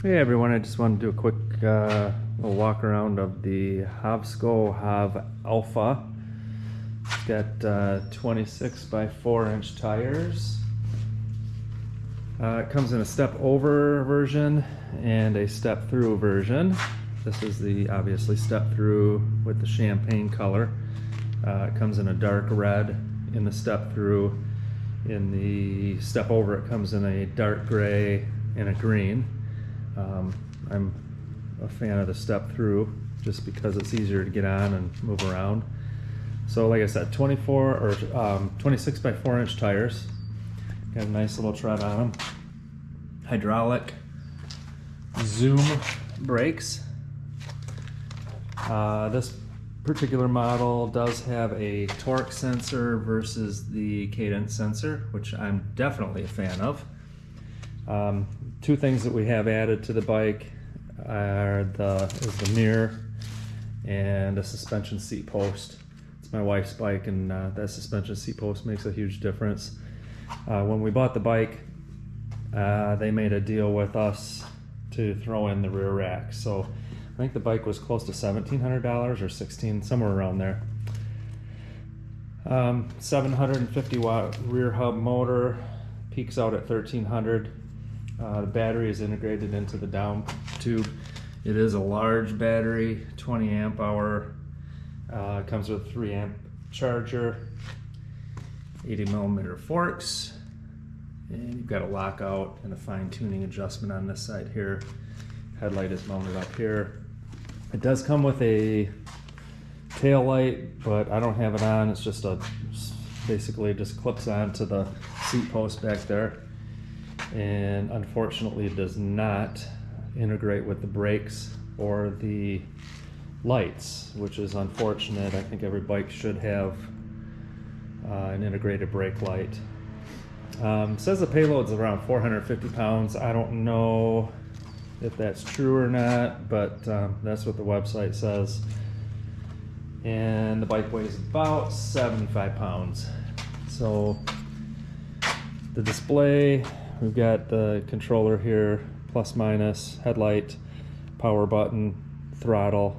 Hey everyone, I just wanted to do a quick little walk around of the Hovsco HovAlpha. It's got 26 by 4-inch tires. It comes in a step over version and a step through version. This is the obviously step through with the champagne color. It comes in a dark red in the step through. In the step over it comes in a dark gray and a green. I'm a fan of the step through just because it's easier to get on and move around. So like I said, 26 by 4-inch tires. Got a nice little tread on them. Hydraulic zoom brakes. This particular model does have a torque sensor versus the cadence sensor, which I'm definitely a fan of. Two things that we have added to the bike are the mirror and a suspension seat post. It's my wife's bike, and that suspension seat post makes a huge difference. When we bought the bike, they made a deal with us to throw in the rear rack. So I think the bike was close to $1,700 or $1,600, somewhere around there. 750 watt rear hub motor, peaks out at 1300. The battery is integrated into the down tube. It is a large battery, 20 amp hour. It comes with a 3 amp charger, 80 millimeter forks, and you've got a lockout and a fine tuning adjustment on this side here. Headlight is mounted up here. It does come with a tail light, but I don't have it on. It's just basically it just clips onto the seat post back there. And unfortunately it does not integrate with the brakes or the lights, which is unfortunate. I think every bike should have an integrated brake light. It says the payload's around 450 pounds. I don't know if that's true or not, but that's what the website says. And the bike weighs about 75 pounds. So the display, we've got the controller here, plus minus, headlight, power button, throttle,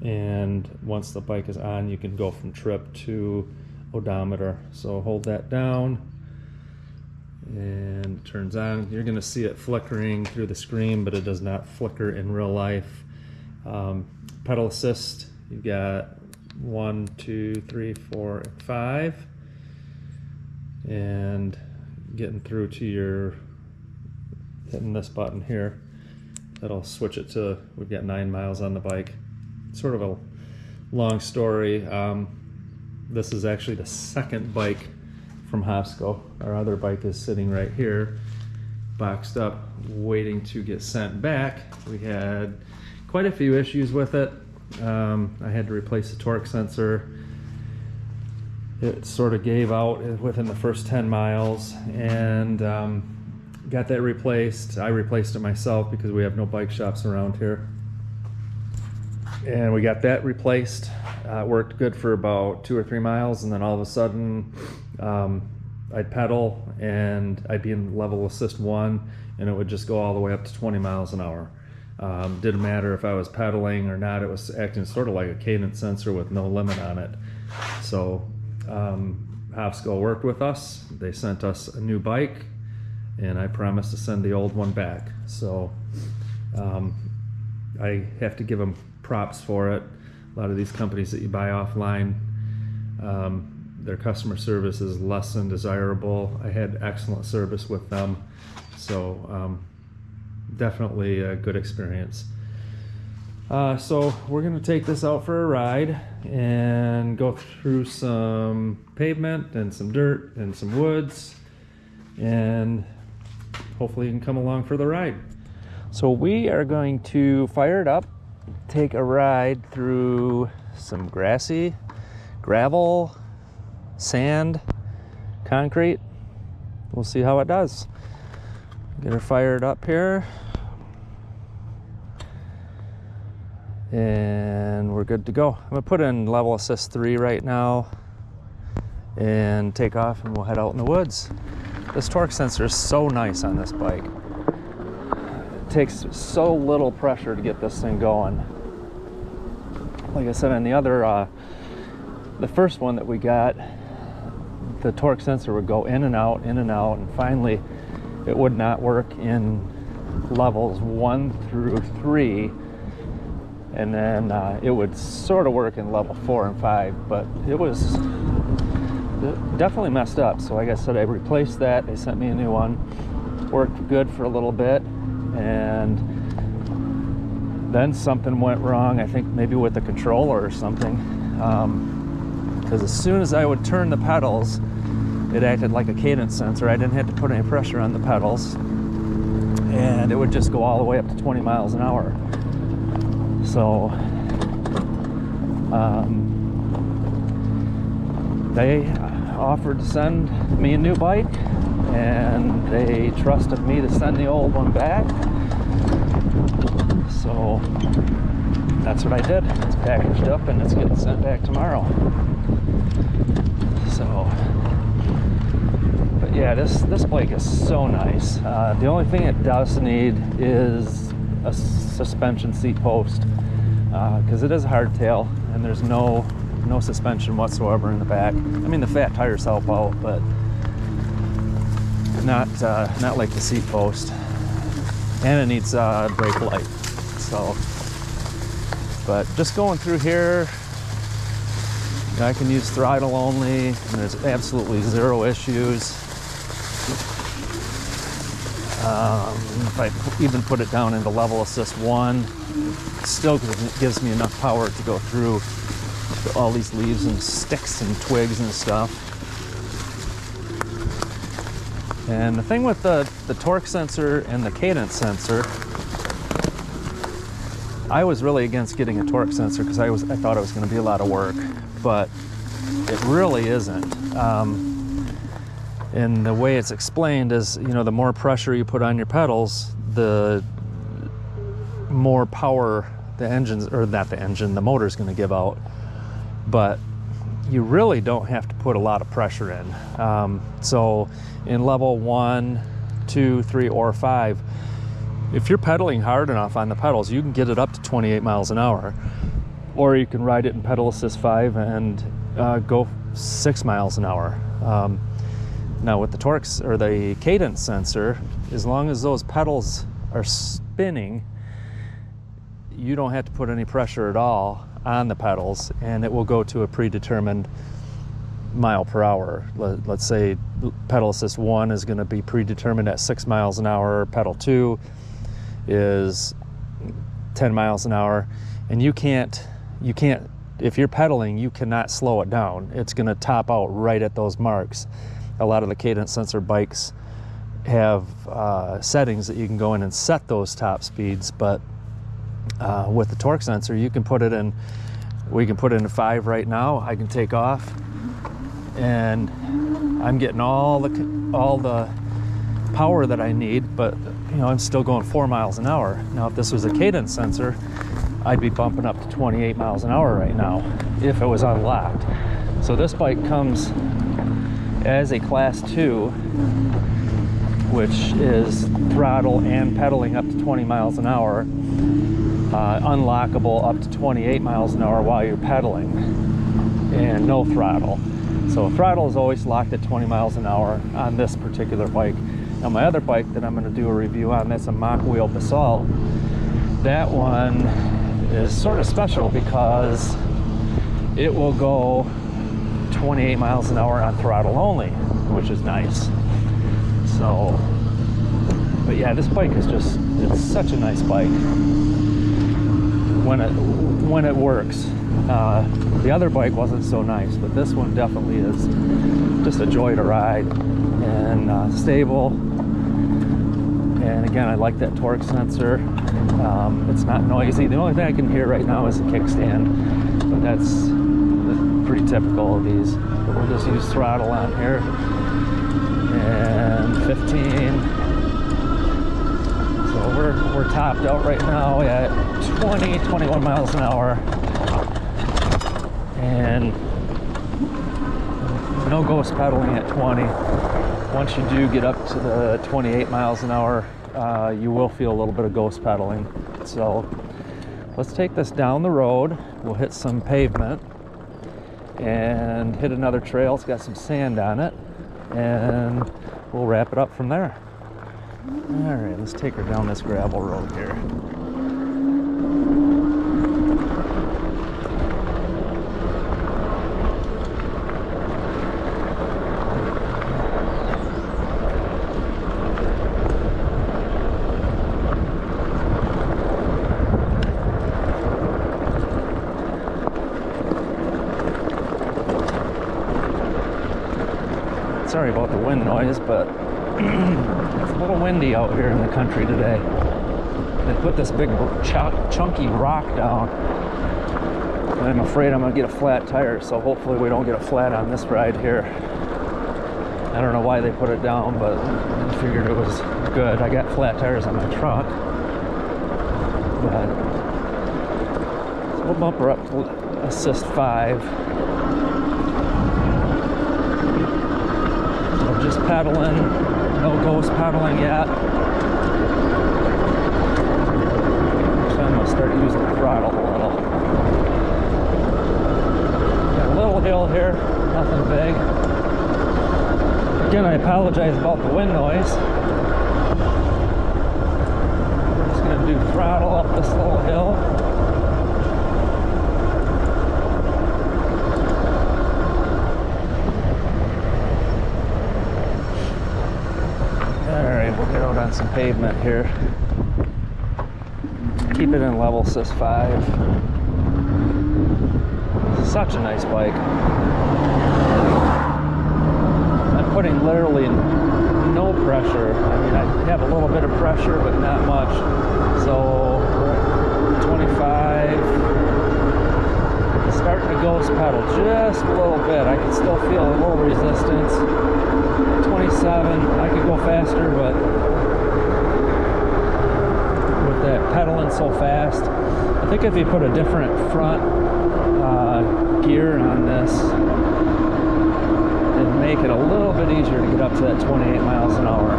and once the bike is on, you can go from trip to odometer. So hold that down and it turns on. You're going to see it flickering through the screen, but it does not flicker in real life. Pedal assist, you've got 1, 2, 3, 4, and 5. And getting through to your hitting this button here, that'll switch it to, we've got 9 miles on the bike. Sort of a long story. This is actually the second bike from Hovsco. Our other bike is sitting right here, boxed up, waiting to get sent back. We had quite a few issues with it. I had to replace the torque sensor. It sort of gave out within the first 10 miles, and got that replaced. I replaced it myself because we have no bike shops around here. And we got that replaced. It worked good for about 2 or 3 miles, and then all of a sudden I'd pedal and I'd be in level assist 1, and it would just go all the way up to 20 miles an hour. Didn't matter if I was pedaling or not. It was acting sort of like a cadence sensor with no limit on it. So Hovsco worked with us. They sent us a new bike, and I promised to send the old one back. So I have to give them props for it. A lot of these companies that you buy offline, their customer service is less than desirable. I had excellent service with them, so definitely a good experience. So we're going to take this out for a ride and go through some pavement and some dirt and some woods, and hopefully you can come along for the ride. So we are going to fire it up, take a ride through some grassy, gravel, sand, concrete. We'll see how it does. Get her fired up here. And we're good to go. I'm gonna put in level assist 3 right now and take off, and we'll head out in the woods. This torque sensor is so nice on this bike. takes so little pressure to get this thing going. Like I said, on the other, the first one that we got, the torque sensor would go in and out, and finally it would not work in levels 1 through 3, and then it would sort of work in level 4 and 5, but it was definitely messed up. So like I said, I replaced that. They sent me a new one. Worked good for a little bit, and then something went wrong, I think maybe with the controller or something, because as soon as I would turn the pedals, it acted like a cadence sensor. I didn't have to put any pressure on the pedals, and it would just go all the way up to 20 miles an hour. So they offered to send me a new bike, and they trusted me to send the old one back. So that's what I did. It's packaged up and it's getting sent back tomorrow. So, but yeah, this bike is so nice. The only thing it does need is a suspension seat post, because it is a hardtail and there's no suspension whatsoever in the back. I mean, the fat tires help out, but not like the seat post. And it needs brake light. So, but just going through here, I can use throttle only, and there's absolutely zero issues. If I even put it down into level assist 1, it still gives me enough power to go through all these leaves and sticks and twigs and stuff. And the thing with the torque sensor and the cadence sensor, I was really against getting a torque sensor because I thought it was going to be a lot of work, but it really isn't. And the way it's explained is, you know, the more pressure you put on your pedals, the more power the engine's, or not the engine, the motor's going to give out. But you really don't have to put a lot of pressure in. So in level 1, 2, 3, or 5, if you're pedaling hard enough on the pedals, you can get it up to 28 miles an hour. Or you can ride it in pedal assist 5 and go 6 miles an hour. Now with the torques or the cadence sensor, as long as those pedals are spinning, you don't have to put any pressure at all on the pedals, and it will go to a predetermined mile per hour. Let's say pedal assist 1 is going to be predetermined at 6 miles an hour, pedal 2 is 10 miles an hour, and you can't, if you're pedaling, you cannot slow it down. It's going to top out right at those marks. A lot of the cadence sensor bikes have settings that you can go in and set those top speeds, but with the torque sensor, you can put it in, we can put it in 5 right now. I can take off, and I'm getting all the power that I need, but you know, I'm still going 4 miles an hour. Now, if this was a cadence sensor, I'd be bumping up to 28 miles an hour right now if it was unlocked. So this bike comes as a class 2, which is throttle and pedaling up to 20 miles an hour, unlockable up to 28 miles an hour while you're pedaling, and no throttle. So throttle is always locked at 20 miles an hour on this particular bike. Now my other bike that I'm going to do a review on, that's a mock wheel Basalt. That one is sort of special because it will go 28 miles an hour on throttle only, which is nice. So, but yeah, this bike is just, it's such a nice bike when it works. The other bike wasn't so nice, but this one definitely is just a joy to ride, and stable. And again, I like that torque sensor. It's not noisy. The only thing I can hear right now is the kickstand, but that's pretty typical of these. But we'll just use throttle on here, and 15. So we're topped out right now at 21 miles an hour, and no ghost pedaling at 20. Once you do get up to the 28 miles an hour you will feel a little bit of ghost pedaling. So let's take this down the road. We'll hit some pavement and hit another trail. It's got some sand on it, and we'll wrap it up from there. All right, let's take her down this gravel road here. Sorry about the wind noise, but it's a little windy out here in the country today. They put this big chunky rock down, and I'm afraid I'm gonna get a flat tire, so hopefully we don't get a flat on this ride here. I don't know why they put it down, but I figured it was good. I got flat tires on my truck, but so we'll bump her up to assist 5. Just pedaling, no ghost pedaling yet. So I'm gonna start using the throttle a little. Got a little hill here, nothing big. Again, I apologize about the wind noise. We're just gonna do throttle up this little hill. On some pavement here. Keep it in level sys 5. Such a nice bike. I'm putting literally no pressure. I mean, I have a little bit of pressure, but not much. So we're at 25. Starting to ghost pedal just a little bit. I can still feel a little resistance. 27. I could go faster, but that pedaling so fast. I think if you put a different front gear on this, it'd make it a little bit easier to get up to that 28 miles an hour.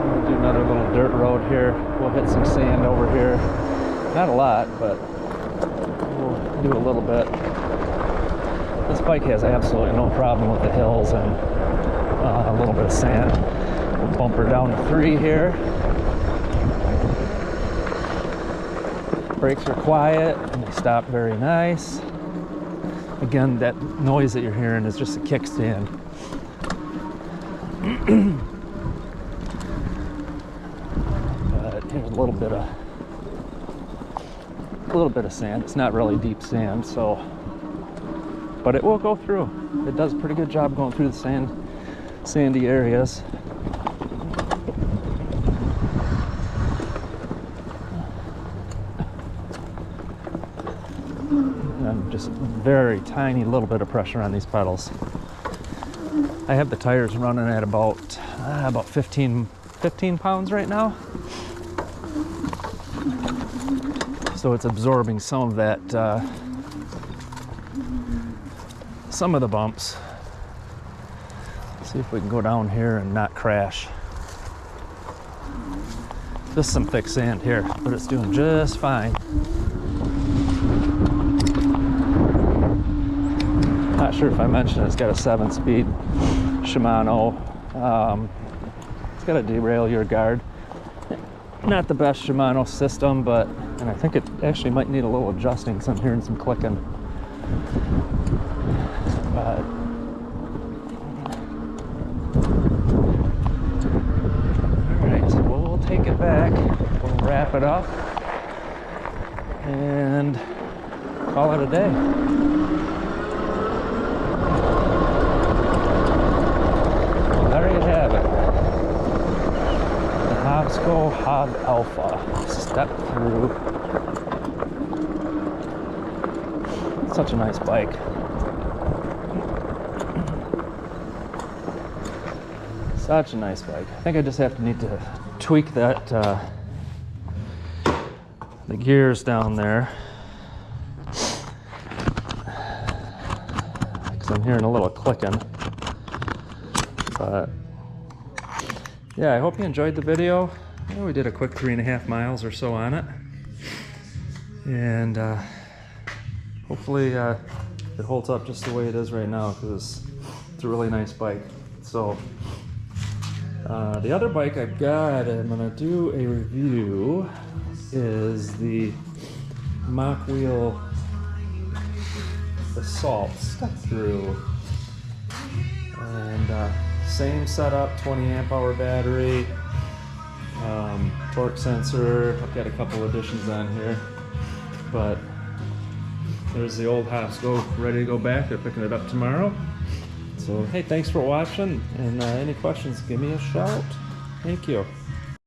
We'll do another little dirt road here. We'll hit some sand over here. Not a lot, but do a little bit. This bike has absolutely no problem with the hills and a little bit of sand. We'll bump her down to 3 here. Brakes are quiet and they stop very nice. Again, that noise that you're hearing is just a kickstand. But here's a little bit of sand. It's not really deep sand, so, but it will go through. It does a pretty good job going through the sandy areas. And just very tiny little bit of pressure on these pedals. I have the tires running at about 15 pounds right now. So it's absorbing some of that, some of the bumps. Let's see if we can go down here and not crash. Just some thick sand here, but it's doing just fine. Not sure if I mentioned it's got a 7-speed Shimano. It's got a derailleur guard. Not the best Shimano system, but, and I think it actually might need a little adjusting, so I'm hearing some clicking. But all right, so we'll take it back, we'll wrap it up, and call it a day. Well, there you have it. Hovsco HovAlpha. Step through. Such a nice bike. Such a nice bike. I think I just need to tweak that the gears down there, because I'm hearing a little clicking. But yeah, I hope you enjoyed the video. We did a quick 3.5 miles or so on it, and hopefully it holds up just the way it is right now, because it's a really nice bike. So the other bike I've got, I'm gonna do a review, is the Mock Wheel Assault Step Through, and same setup, 20 amp hour battery, torque sensor. I've got a couple additions on here, but there's the old Hovsco ready to go back. They're picking it up tomorrow. So hey, thanks for watching, and any questions, give me a shout. Thank you.